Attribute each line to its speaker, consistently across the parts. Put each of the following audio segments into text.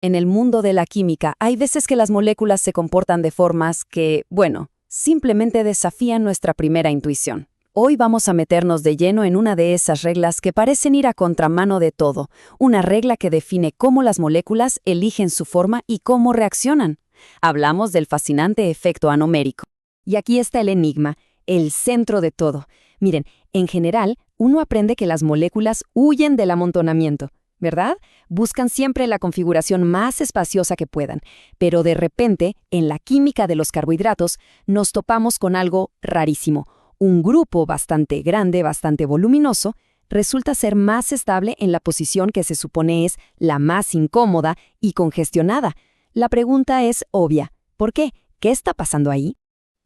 Speaker 1: En el mundo de la química, hay veces que las moléculas se comportan de formas que, bueno, simplemente desafían nuestra primera intuición. Hoy vamos a meternos de lleno en una de esas reglas que parecen ir a contramano de todo, una regla que define cómo las moléculas eligen su forma y cómo reaccionan. Hablamos del fascinante efecto anomérico. Y aquí está el enigma, el centro de todo. Miren, en general, uno aprende que las moléculas huyen del amontonamiento, ¿verdad? Buscan siempre la configuración más espaciosa que puedan, pero de repente, en la química de los carbohidratos, nos topamos con algo rarísimo. Un grupo bastante grande, bastante voluminoso, resulta ser más estable en la posición que se supone es la más incómoda y congestionada. La pregunta es obvia. ¿Por qué? ¿Qué está pasando ahí?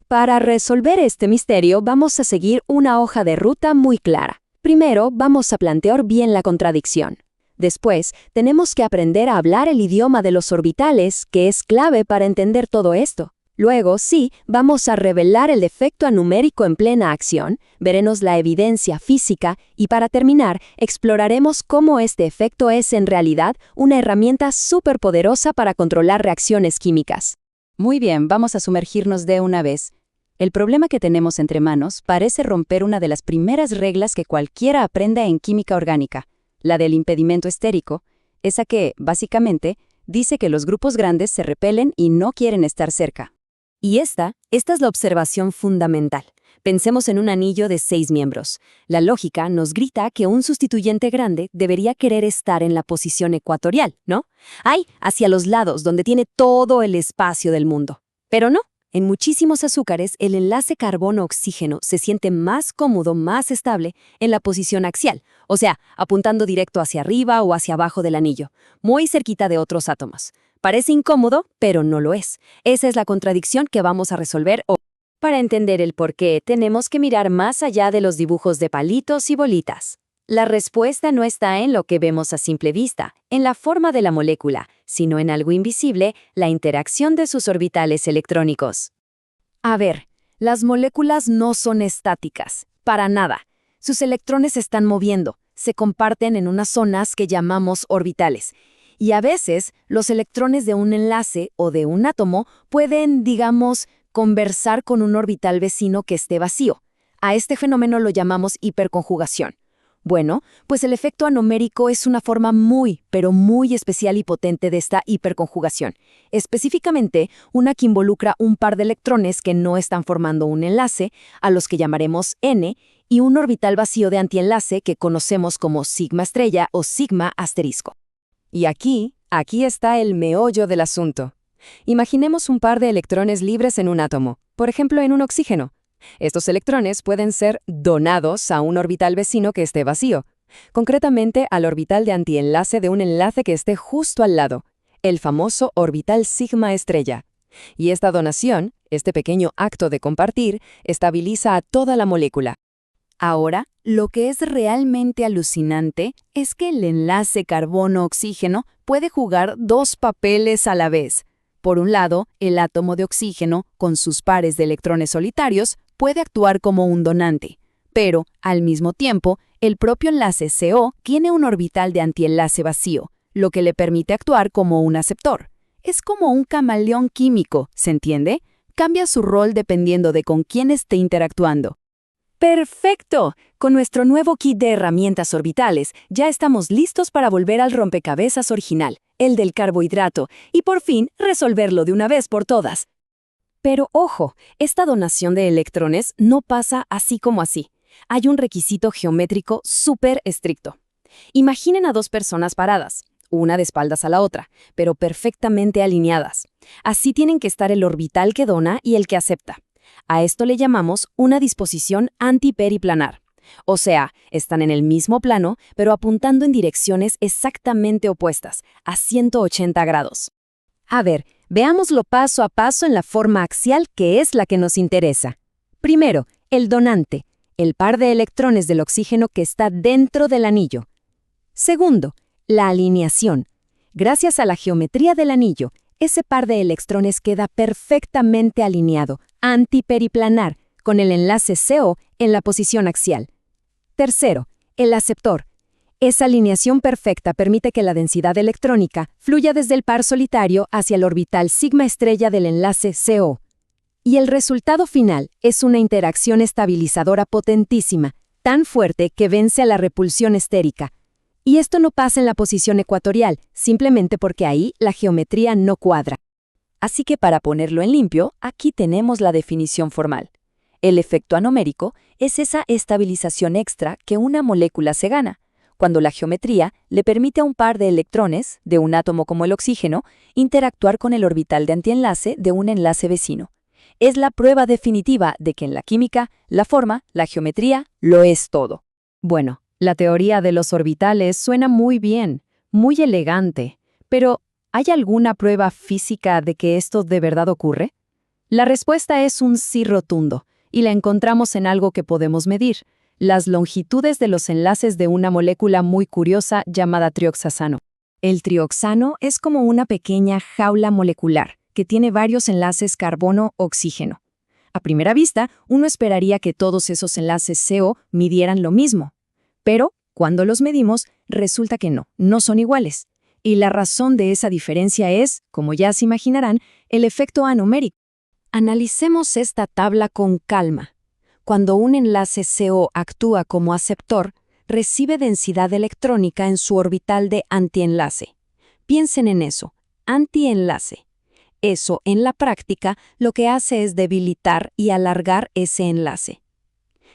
Speaker 2: Para resolver este misterio, vamos a seguir una hoja de ruta muy clara. Primero, vamos a plantear bien la contradicción. Después, tenemos que aprender a hablar el idioma de los orbitales, que es clave para entender todo esto. Luego, sí, vamos a revelar el efecto anumérico en plena acción, veremos la evidencia física y para terminar, exploraremos cómo este efecto es en realidad una herramienta superpoderosa para controlar reacciones químicas.
Speaker 1: Muy bien, vamos a sumergirnos de una vez. El problema que tenemos entre manos parece romper una de las primeras reglas que cualquiera aprenda en química orgánica, la del impedimento estérico, esa que, básicamente, dice que los grupos grandes se repelen y no quieren estar cerca. Y esta es la observación fundamental. Pensemos en un anillo de 6 miembros. La lógica nos grita que un sustituyente grande debería querer estar en la posición ecuatorial, ¿no? Ahí, hacia los lados, donde tiene todo el espacio del mundo. Pero no. En muchísimos azúcares, el enlace carbono-oxígeno se siente más cómodo, más estable, en la posición axial, o sea, apuntando directo hacia arriba o hacia abajo del anillo, muy cerquita de otros átomos. Parece incómodo, pero no lo es. Esa es la contradicción que vamos a resolver hoy. Para entender el porqué, tenemos que mirar más allá de los dibujos de palitos y bolitas. La respuesta no está en lo que vemos a simple vista, en la forma de la molécula, sino en algo invisible, la interacción de sus orbitales electrónicos. A ver, las moléculas no son estáticas, para nada. Sus electrones se están moviendo, se comparten en unas zonas que llamamos orbitales. Y a veces, los electrones de un enlace o de un átomo pueden, digamos, conversar con un orbital vecino que esté vacío. A este fenómeno lo llamamos hiperconjugación. Bueno, pues el efecto anomérico es una forma muy, pero muy especial y potente de esta hiperconjugación. Específicamente, una que involucra un par de electrones que no están formando un enlace, a los que llamaremos N, y un orbital vacío de antienlace que conocemos como sigma estrella o sigma asterisco. Y aquí está el meollo del asunto. Imaginemos un par de electrones libres en un átomo, por ejemplo en un oxígeno. Estos electrones pueden ser donados a un orbital vecino que esté vacío, concretamente al orbital de antienlace de un enlace que esté justo al lado, el famoso orbital sigma estrella. Y esta donación, este pequeño acto de compartir, estabiliza a toda la molécula. Ahora, lo que es realmente alucinante es que el enlace carbono-oxígeno puede jugar dos papeles a la vez. Por un lado, el átomo de oxígeno, con sus pares de electrones solitarios, puede actuar como un donante. Pero, al mismo tiempo, el propio enlace CO tiene un orbital de antienlace vacío, lo que le permite actuar como un aceptor. Es como un camaleón químico, ¿se entiende? Cambia su rol dependiendo de con quién esté interactuando. ¡Perfecto! Con nuestro nuevo kit de herramientas orbitales, ya estamos listos para volver al rompecabezas original, el del carbohidrato, y por fin resolverlo de una vez por todas. Pero ojo, esta donación de electrones no pasa así como así. Hay un requisito geométrico súper estricto. Imaginen a dos personas paradas, una de espaldas a la otra, pero perfectamente alineadas. Así tienen que estar el orbital que dona y el que acepta. A esto le llamamos una disposición antiperiplanar. O sea, están en el mismo plano, pero apuntando en direcciones exactamente opuestas, a 180 grados. A ver, veámoslo paso a paso en la forma axial, que es la que nos interesa. Primero, el donante, el par de electrones del oxígeno que está dentro del anillo. Segundo, la alineación. Gracias a la geometría del anillo, ese par de electrones queda perfectamente alineado, antiperiplanar, con el enlace CO en la posición axial. Tercero, el aceptor.
Speaker 2: Esa alineación perfecta permite que la densidad electrónica fluya desde el par solitario hacia el orbital sigma estrella del enlace CO. Y el resultado final es una interacción estabilizadora potentísima, tan fuerte que vence a la repulsión estérica. Y esto no pasa en la posición ecuatorial, simplemente porque ahí la geometría no cuadra.
Speaker 1: Así que para ponerlo en limpio, aquí tenemos la definición formal. El efecto anomérico es esa estabilización extra que una molécula se gana, cuando la geometría le permite a un par de electrones, de un átomo como el oxígeno, interactuar con el orbital de antienlace de un enlace vecino. Es la prueba definitiva de que en la química, la forma, la geometría, lo es todo.
Speaker 2: Bueno, la teoría de los orbitales suena muy bien, muy elegante, pero ¿hay alguna prueba física de que esto de verdad ocurre? La respuesta es un sí rotundo, y la encontramos en algo que podemos medir: las longitudes de los enlaces de una molécula muy curiosa llamada trioxano. El trioxano es como una pequeña jaula molecular que tiene varios enlaces carbono-oxígeno. A primera vista, uno esperaría que todos esos enlaces CO midieran lo mismo, pero cuando los medimos, resulta que no son iguales. Y la razón de esa diferencia es, como ya se imaginarán, el efecto anomérico. Analicemos esta tabla con calma. Cuando un enlace CO actúa como aceptor, recibe densidad electrónica en su orbital de antienlace. Piensen en eso, antienlace. Eso, en la práctica, lo que hace es debilitar y alargar ese enlace.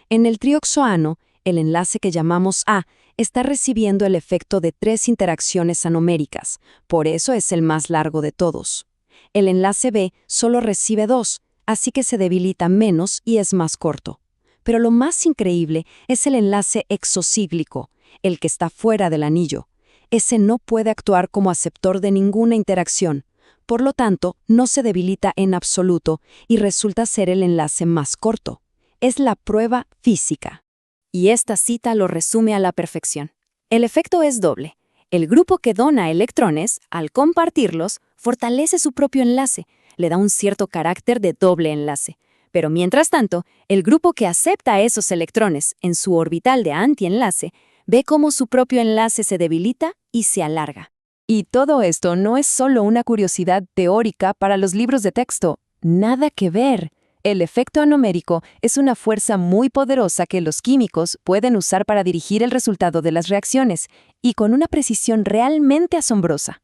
Speaker 2: En el trioxoano, el enlace que llamamos A está recibiendo el efecto de 3 interacciones anoméricas, por eso es el más largo de todos. El enlace B solo recibe 2, así que se debilita menos y es más corto. Pero lo más increíble es el enlace exocíclico, el que está fuera del anillo. Ese no puede actuar como aceptor de ninguna interacción, por lo tanto, no se debilita en absoluto y resulta ser el enlace más corto. Es la prueba física. Y esta cita lo resume a la perfección. El efecto es doble. El grupo que dona electrones, al compartirlos, fortalece su propio enlace, le da un cierto carácter de doble enlace. Pero mientras tanto, el grupo que acepta esos electrones en su orbital de antienlace ve cómo su propio enlace se debilita y se alarga. Y todo esto no es solo una curiosidad teórica para los libros de texto. Nada que ver. El efecto anomérico es una fuerza muy poderosa que los químicos pueden usar para dirigir el resultado de las reacciones, y con una precisión realmente asombrosa.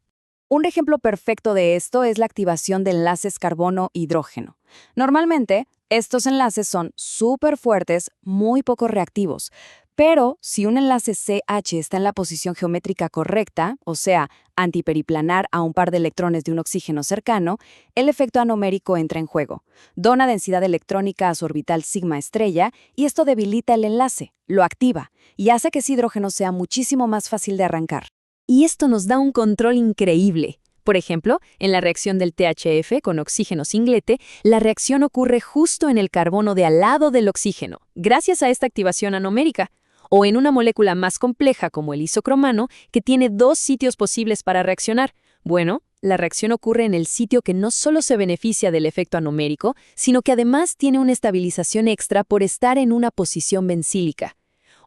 Speaker 2: Un ejemplo perfecto de esto es la activación de enlaces carbono-hidrógeno. Normalmente, estos enlaces son súper fuertes, muy poco reactivos, pero si un enlace CH está en la posición geométrica correcta, o sea, antiperiplanar a un par de electrones de un oxígeno cercano, el efecto anomérico entra en juego. Dona densidad electrónica a su orbital sigma estrella y esto debilita el enlace, lo activa y hace que ese hidrógeno sea muchísimo más fácil de arrancar. Y esto nos da un control increíble. Por ejemplo, en la reacción del THF con oxígeno singlete, la reacción ocurre justo en el carbono de al lado del oxígeno, gracias a esta activación anomérica. O en una molécula más compleja como el isocromano, que tiene 2 sitios posibles para reaccionar. Bueno, la reacción ocurre en el sitio que no solo se beneficia del efecto anomérico, sino que además tiene una estabilización extra por estar en una posición bencílica.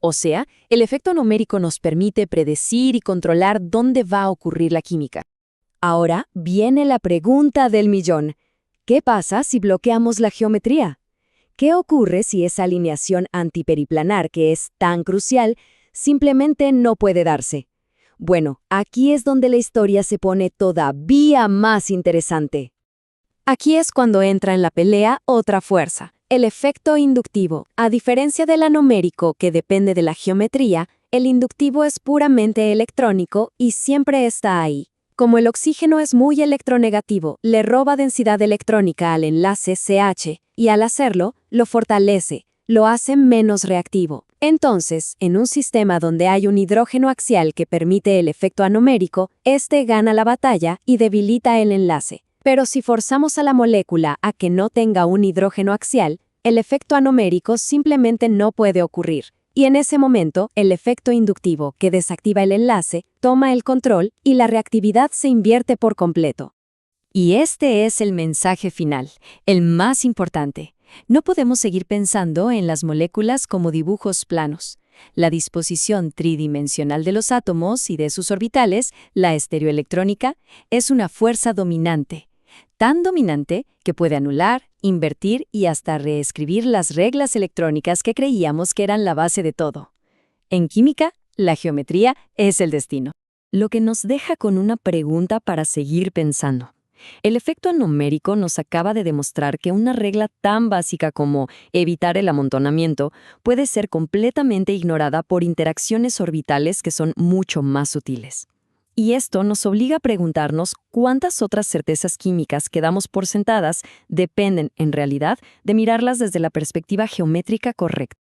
Speaker 2: O sea, el efecto anomérico nos permite predecir y controlar dónde va a ocurrir la química. Ahora viene la pregunta del millón. ¿Qué pasa si bloqueamos la geometría? ¿Qué ocurre si esa alineación antiperiplanar, que es tan crucial, simplemente no puede darse? Bueno, aquí es donde la historia se pone todavía más interesante. Aquí es cuando entra en la pelea otra fuerza, el efecto inductivo. A diferencia del anomérico, que depende de la geometría, el inductivo es puramente electrónico y siempre está ahí. Como el oxígeno es muy electronegativo, le roba densidad electrónica al enlace CH y al hacerlo, lo fortalece, lo hace menos reactivo. Entonces, en un sistema donde hay un hidrógeno axial que permite el efecto anomérico, este gana la batalla y debilita el enlace. Pero si forzamos a la molécula a que no tenga un hidrógeno axial, el efecto anomérico simplemente no puede ocurrir. Y en ese momento, el efecto inductivo, que desactiva el enlace, toma el control y la reactividad se invierte por completo. Y este es el mensaje final, el más importante. No podemos seguir pensando en las moléculas como dibujos planos.
Speaker 1: La disposición tridimensional de los átomos y de sus orbitales, la estereoelectrónica, es una fuerza dominante, tan dominante que puede anular, invertir y hasta reescribir las reglas electrónicas que creíamos que eran la base de todo. En química, la geometría es el destino.
Speaker 2: Lo que nos deja con una pregunta para seguir pensando. El efecto anomérico nos acaba de demostrar que una regla tan básica como evitar el amontonamiento puede ser completamente ignorada por interacciones orbitales que son mucho más sutiles. Y esto nos obliga a preguntarnos cuántas otras certezas químicas que damos por sentadas dependen, en realidad, de mirarlas desde la perspectiva geométrica correcta.